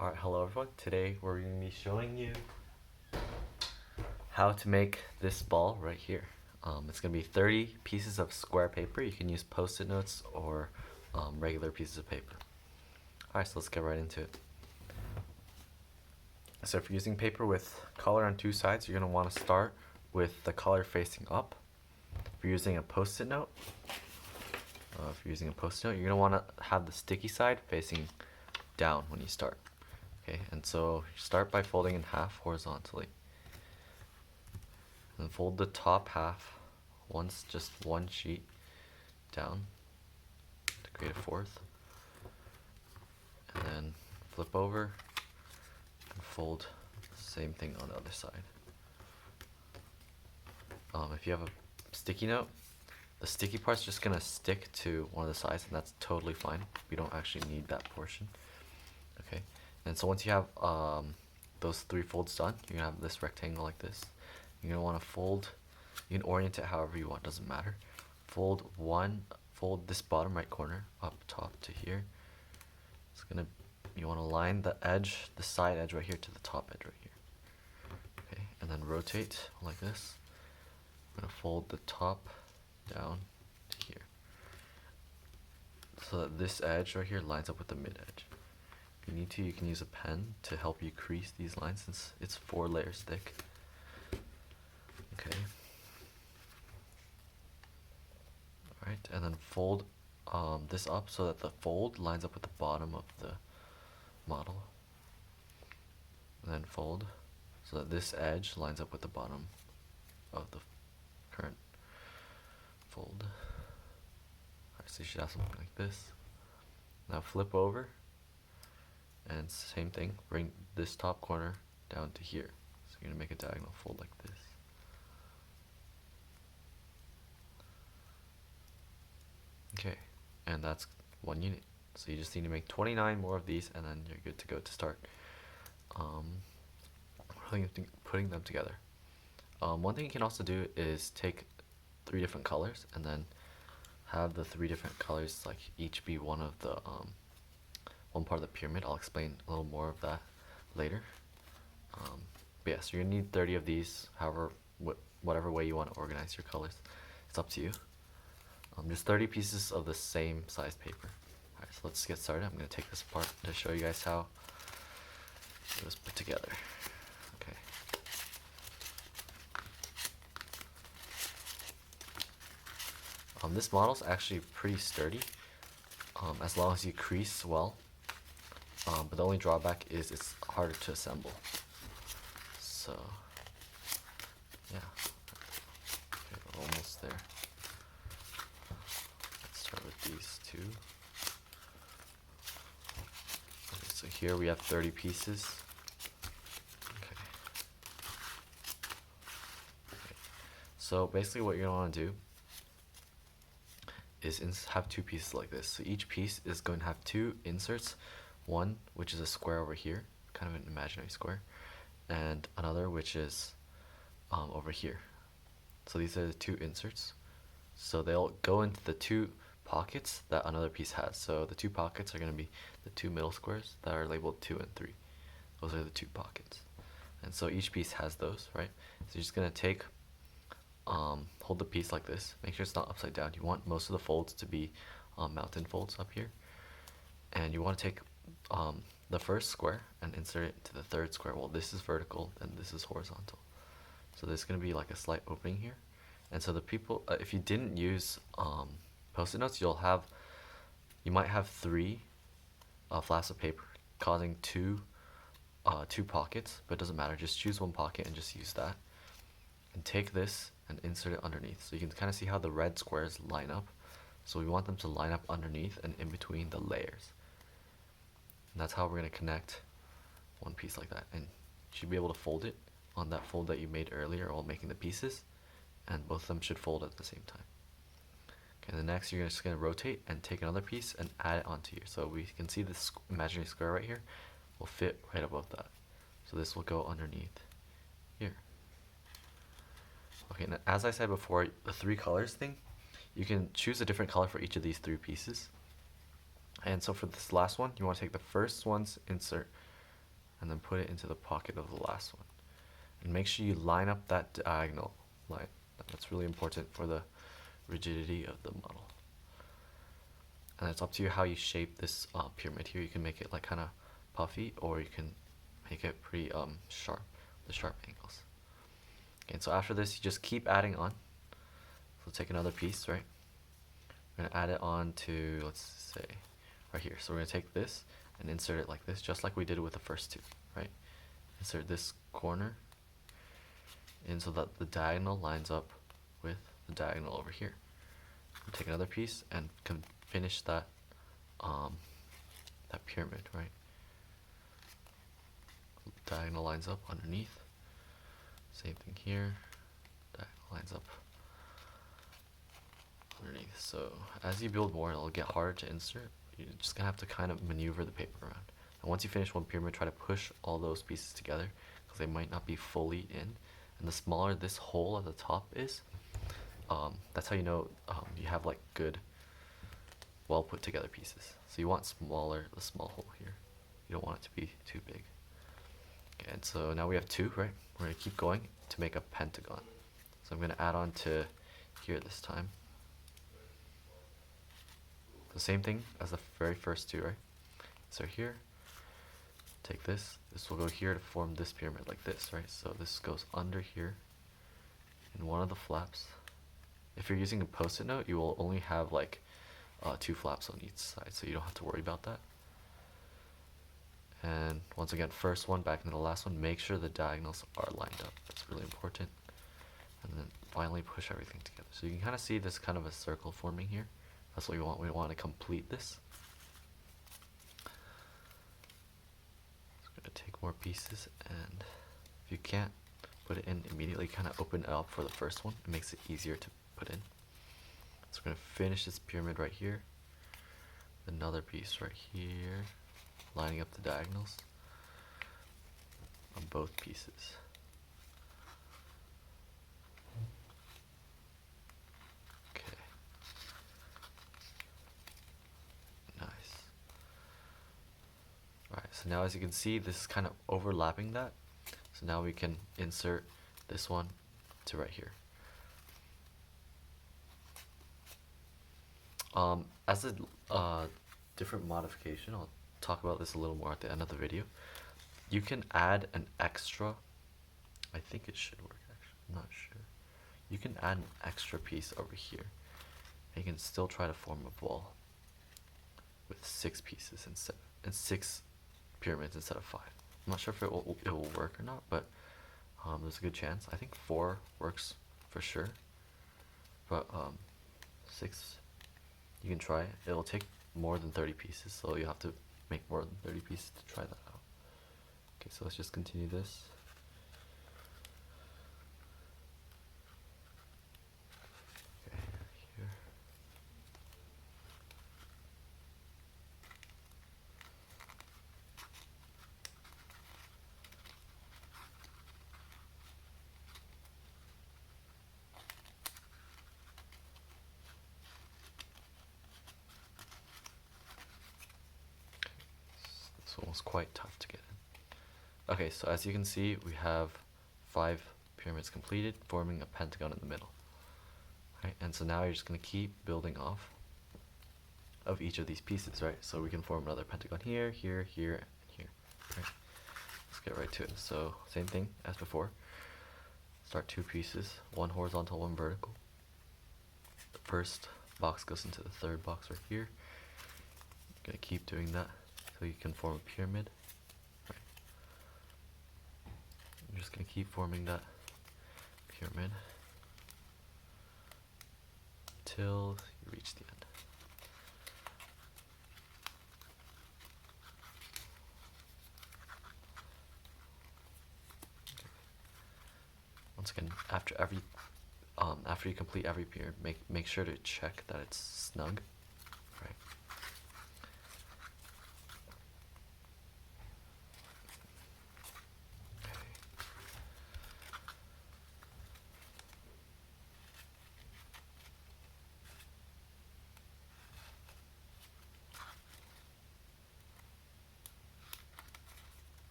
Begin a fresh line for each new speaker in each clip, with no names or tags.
Alright, hello everyone. Today we're going to be showing you how to make this ball right here. It's going to be 30 pieces of square paper. You can use post-it notes or regular pieces of paper. Alright, so let's get right into it. So if you're using paper with color on two sides, you're going to want to start with the color facing up. If you're using a post-it note, you're going to want to have the sticky side facing down when you start. Okay, and so start by folding in half horizontally. And fold the top half just one sheet down to create a fourth. And then flip over and fold the same thing on the other side. If you have a sticky note, the sticky part's just gonna stick to one of the sides, and that's totally fine. We don't actually need that portion. Okay, and so once you have those three folds done, you're gonna have this rectangle like this. You're gonna want to fold. You can orient it however you want, doesn't matter. Fold this bottom right corner up top to here. You want to line the edge, the side edge right here to the top edge right here. Okay, and then rotate like this. I'm gonna fold the top down to here, so that this edge right here lines up with the mid edge. If you need to, you can use a pen to help you crease these lines since it's 4 layers thick. Okay. Alright, and then fold this up so that the fold lines up with the bottom of the model. And then fold so that this edge lines up with the bottom of the current fold. Alright, so you should have something like this. Now flip over, and same thing, bring this top corner down to here. So you're going to make a diagonal fold like this. Okay, and that's 1 unit. So you just need to make 29 more of these, and then you're good to go to start putting them together. One thing you can also do is take 3 different colors and then have the 3 different colors like each be one of the one part of the pyramid. I'll explain a little more of that later. But yeah, so you're gonna need 30 of these. However, whatever way you want to organize your colors, it's up to you. Just 30 pieces of the same size paper. Alright, so let's get started. I'm going to take this apart to show you guys how it was put together. Okay. This model's actually pretty sturdy, as long as you crease well. But the only drawback is it's harder to assemble. So, yeah. Okay, we're almost there. Start with these 2. Okay, so here we have 30 pieces. Okay. So basically what you're going to want to do is have 2 pieces like this. So each piece is going to have 2 inserts. One which is a square over here, kind of an imaginary square, and another which is over here. So these are the 2 inserts. So they'll go into the 2 pockets that another piece has. So the 2 pockets are going to be the 2 middle squares that are labeled 2 and 3. Those are the 2 pockets. And so each piece has those, right? So you're just going to take, hold the piece like this. Make sure it's not upside down. You want most of the folds to be mountain folds up here. And you want to take the first square and insert it to the 3rd square. Well, this is vertical and this is horizontal. So there's going to be like a slight opening here. And so the people, if you didn't use post-it notes, you might have 3 flaps of paper causing 2 pockets, but it doesn't matter. Just choose 1 pocket and just use that. And take this and insert it underneath. So you can kind of see how the red squares line up. So we want them to line up underneath and in between the layers. And that's how we're going to connect one piece like that. And you should be able to fold it on that fold that you made earlier while making the pieces. And both of them should fold at the same time. Okay, the next you're just going to rotate and take another piece and add it onto here. So we can see this imaginary square right here will fit right above that. So this will go underneath here. Okay, now as I said before, the 3 colors thing, you can choose a different color for each of these 3 pieces. And so for this last one, you want to take the first one's insert and then put it into the pocket of the last one. And make sure you line up that diagonal line. That's really important for the rigidity of the model. And it's up to you how you shape this pyramid here. You can make it like kind of puffy, or you can make it pretty sharp, the sharp angles. Okay, and so after this, you just keep adding on. So take another piece, right? We're gonna add it on to, let's say, right here. So we're gonna take this and insert it like this, just like we did with the first two, right? Insert this corner in so that the diagonal lines up with the diagonal over here. Take another piece and finish that that pyramid, right? Diagonal lines up underneath. Same thing here. Diagonal lines up underneath. So as you build more, it'll get harder to insert. You're just gonna have to kind of maneuver the paper around. And once you finish one pyramid, try to push all those pieces together because they might not be fully in. And the smaller this hole at the top is, that's how you know you have like good, well put together pieces. So you want smaller, the small hole here. You don't want it to be too big. Okay, and so now we have two, right? We're gonna keep going to make a pentagon. So I'm gonna add on to here this time. The same thing as the very first two, right? So here, take this. This will go here to form this pyramid like this, right? So this goes under here in one of the flaps. If you're using a post-it note, you will only have like 2 flaps on each side, so you don't have to worry about that. And once again, first one back into the last one, make sure the diagonals are lined up. That's really important. And then finally push everything together. So you can kind of see this kind of a circle forming here. That's what we want. We want to complete this. Just gonna take more pieces, and if you can't put it in immediately, kind of open it up for the first one. It makes it easier to put in. So we're gonna finish this pyramid right here. Another piece right here, lining up the diagonals on both pieces. Okay. Nice. Alright, so now as you can see, this is kind of overlapping that. So now we can insert this one to right here. As a different modification, I'll talk about this a little more at the end of the video. You can add an extra, I think it should work actually, I'm not sure. You can add an extra piece over here. And you can still try to form a ball with 6 pieces instead, and 6 pyramids instead of 5. I'm not sure if it will work or not, but there's a good chance. I think 4 works for sure, but 6, you can try it. It'll take more than 30 pieces, so you have to make more than 30 pieces to try that out. Okay, so let's just continue this. Okay, here. This one was quite tough to get in. Okay, so as you can see, we have 5 pyramids completed, forming a pentagon in the middle. Right, and so now you're just going to keep building off of each of these pieces, right? So we can form another pentagon here, here, here, and here. Right? Let's get right to it. So same thing as before. Start 2 pieces, one horizontal, one vertical. The first box goes into the third box right here. You're going to keep doing that so you can form a pyramid. Right. I'm just going to keep forming that pyramid until you reach the end. Okay. Once again, after you complete every pyramid, make sure to check that it's snug. Right.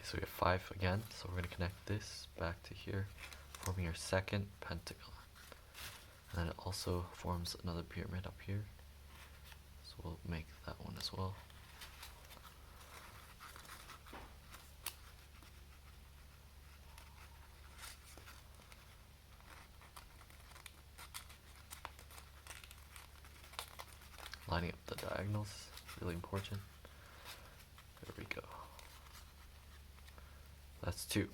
so we have 5 again, so we're going to connect this back to here, forming our second pentagon. And then it also forms another pyramid up here, so we'll make that one as well. Lining up the diagonals, really important. There we go. That's 2.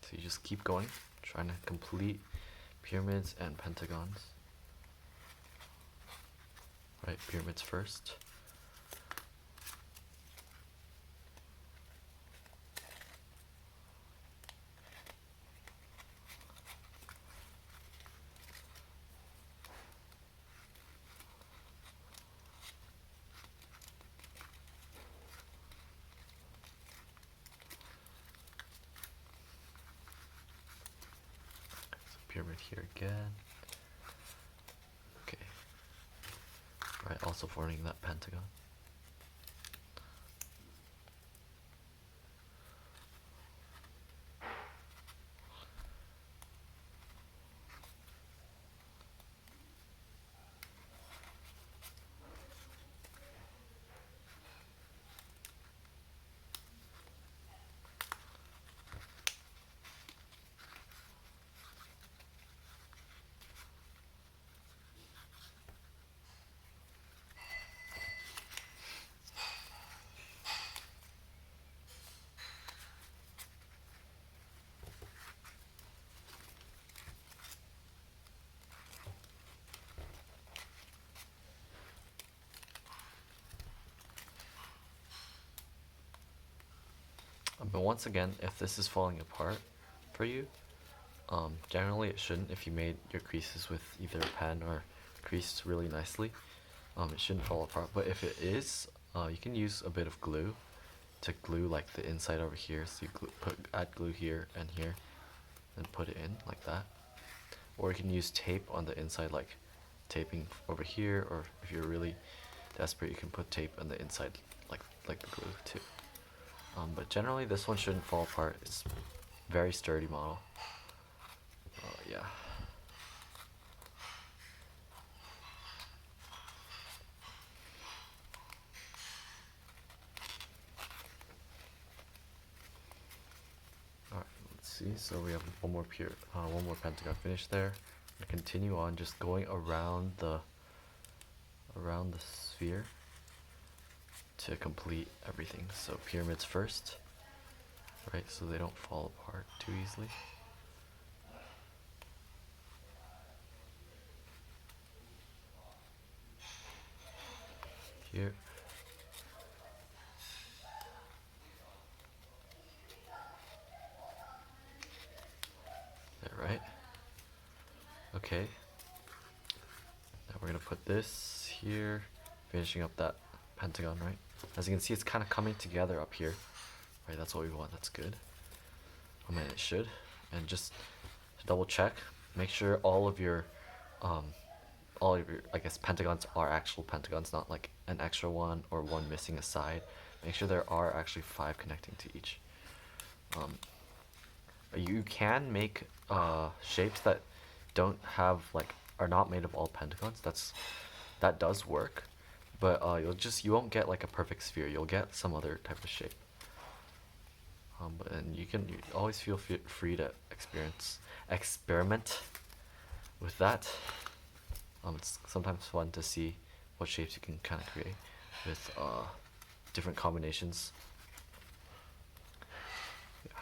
So you just keep going, trying to complete pyramids and pentagons. Right, pyramids first. Pyramid here again. Okay. Right, also forming that pentagon. But once again, if this is falling apart for you, generally it shouldn't. If you made your creases with either a pen or creased really nicely, it shouldn't fall apart. But if it is, you can use a bit of glue to glue like the inside over here. So you add glue here and here, and put it in like that. Or you can use tape on the inside, like taping over here. Or if you're really desperate, you can put tape on the inside, like the glue too. But generally, this one shouldn't fall apart. It's a very sturdy model. Yeah. Alright, let's see. So we have one more pentagon finished there. We continue on just going around the sphere to complete everything. So pyramids first, right? So they don't fall apart too easily. Here. There, right? Okay. Now we're gonna put this here, finishing up that pentagon, right? As you can see, it's kind of coming together up here, right? That's what we want. That's good. I mean, it should. And just to double check, make sure all of your I guess pentagons are actual pentagons, not like an extra one or one missing a side. Make sure there are actually 5 connecting to each. You can make shapes that don't have are not made of all pentagons. That does work, but you won't get like a perfect sphere. You'll get some other type of shape. And you always feel free to experiment with that. It's sometimes fun to see what shapes you can kind of create with different combinations. Yeah.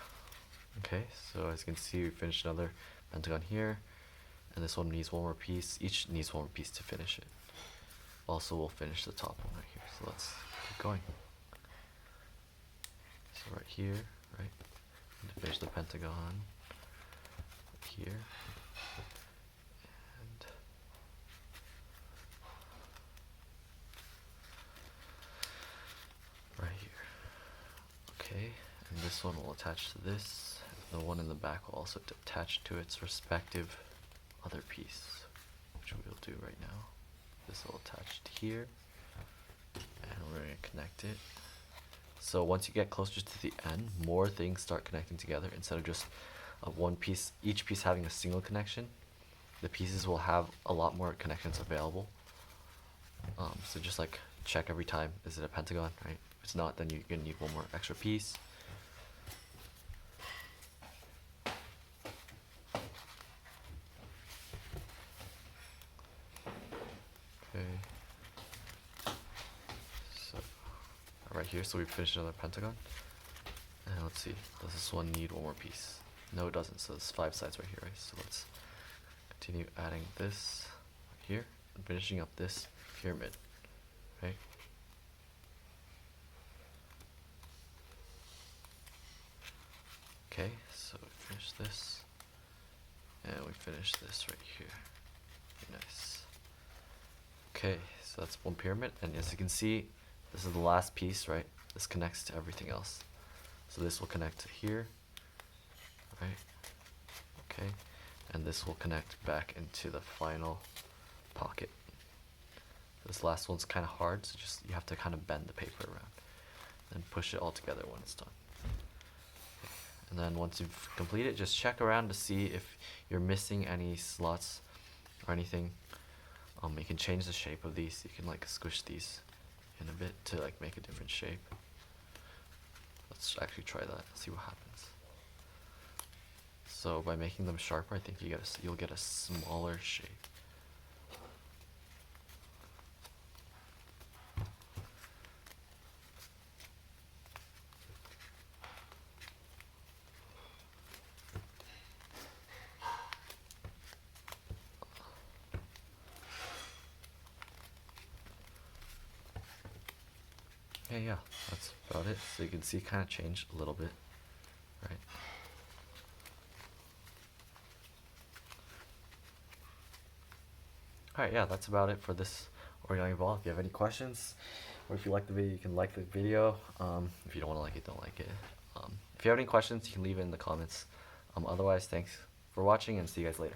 Okay, so as you can see, we finished another pentagon here, and this one needs one more piece. Each needs one more piece to finish it. Also, we'll finish the top one right here. So let's keep going. So right here, right, to finish the pentagon here. Right here. Okay, and this one will attach to this. The one in the back will also attach to its respective other piece, which we'll do right now. This will attach to here, and we're going to connect it So once you get closer to the end, more things start connecting together instead of just one piece, each piece having a single connection. The pieces will have a lot more connections available. So just like check every time, is it a pentagon, right? If it's not, then you're gonna need one more extra piece. Okay. So right here, so we finished another pentagon. And let's see, does this one need one more piece? No, it doesn't. So there's 5 sides right here, right? So let's continue adding this right here and finishing up this pyramid, right? Okay, so we finish this, and we finish this right here. Very nice. Okay, so that's one pyramid, and as you can see, this is the last piece, right? This connects to everything else. So this will connect to here, right? Okay, and this will connect back into the final pocket. This last one's kind of hard, so just you have to kind of bend the paper around and push it all together when it's done. Okay. And then once you've completed, just check around to see if you're missing any slots or anything. You can change the shape of these. You can like squish these in a bit to like make a different shape. Let's actually try that. See what happens. So by making them sharper, I think you'll get a smaller shape. Yeah, that's about it. So you can see it kind of changed a little bit, right? Alright, yeah, that's about it for this origami ball. If you have any questions, or if you like the video, you can like the video. If you don't want to like it, don't like it. If you have any questions, you can leave it in the comments. Otherwise, thanks for watching, and see you guys later.